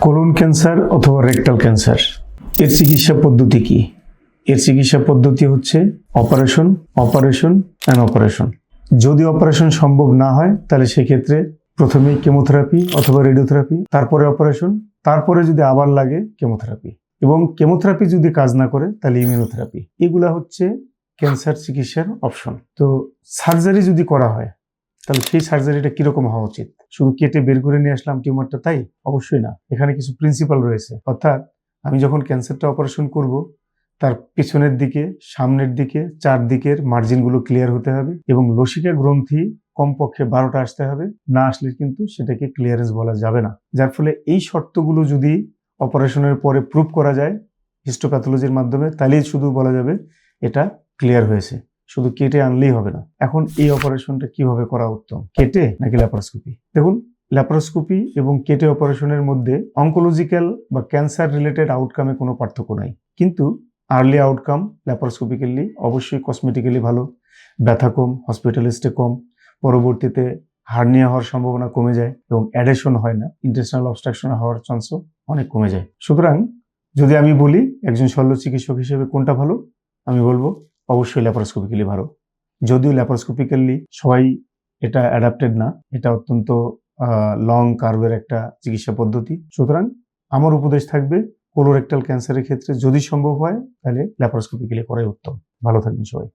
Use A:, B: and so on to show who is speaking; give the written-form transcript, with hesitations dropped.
A: Colon cancer অথবা rectal cancer এর চিকিৎসা পদ্ধতি কি? এর চিকিৎসা পদ্ধতি হচ্ছে অপারেশন, অপারেশন অ্যান্ড অপারেশন। যদি অপারেশন সম্ভব না হয় তাহলে সেক্ষেত্রে প্রথমেই কেমোথেরাপি অথবা রেডিওথেরাপি, তারপরে অপারেশন, তারপরে যদি আবার লাগে কেমোথেরাপি, এবং কেমোথেরাপি যদি কাজ না করে তাহলে ইমিউনোথেরাপি। এগুলা হচ্ছে ক্যান্সার চিকিৎসার অপশন। তো সার্জারি যদি করা হয় তাহলে সেই সার্জারিটা কিরকম হওয়া উচিত? শুধু কেটে বের করে নিয়ে আসলাম টিউমারটা, তাই? অবশ্যই না। এখানে কিছু প্রিন্সিপাল রয়েছে। অর্থাৎ আমি যখন ক্যান্সারটা অপারেশন করব, তার পিছনের দিকে, সামনের দিকে, চারদিকের মার্জিনগুলো ক্লিয়ার হতে হবে এবং লসিকা গ্রন্থি কমপক্ষে 12টা আসতে হবে। না আসলে কিন্তু সেটাকে ক্লিয়ারেন্স বলা যাবে না। যার ফলে এই শর্তগুলো যদি অপারেশনের পরে প্রুভ করা যায় হিস্টোপ্যাথোলজির মাধ্যমে, তাহলেই শুধু বলা যাবে এটা ক্লিয়ার হয়েছে। শুধু কেটে আনলেই হবে না। এখন এই অপারেশনটা কিভাবে করা উত্তম, কেটে নাকি ল্যাপারোস্কোপি? দেখুন, ল্যাপারোস্কোপি এবং কেটে অপারেশনের মধ্যে অনকোলজিক্যাল বা ক্যান্সার রিলেটেড আউটকামে কোনো পার্থক্য নাই, কিন্তু আর্লি আউটকাম ল্যাপারোস্কোপিক্যালি অবশ্যই কসমেটিক্যালি ভালো, ব্যথা কম, হসপিটাল স্টে কম, পরবর্তীতে হার্নিয়া হওয়ার সম্ভাবনা কমে যায় এবং অ্যাডেশন হয় না, ইন্টেস্টিনাল অবস্ট্রাকশন হওয়ার চান্সও অনেক কমে যায়। সুতরাং যদি আমি বলি একজন শল্য চিকিৎসক হিসেবে কোনটা ভালো, আমি বলবো অবশ্যই ল্যাপারোস্কোপিক্যালি ভালো। যদিও ল্যাপারোস্কোপিক্যালি সবাই এটা অ্যাডাপ্টেড না, এটা অত্যন্ত লং কার্ভের একটা চিকিৎসা পদ্ধতি। সুতরাং আমার উপদেশ থাকবে কোলোরেক্টাল ক্যান্সারের ক্ষেত্রে যদি সম্ভব হয় তাহলে ল্যাপারোস্কোপিক্যালি করাই উত্তম। ভালো থাকবেন সবাই।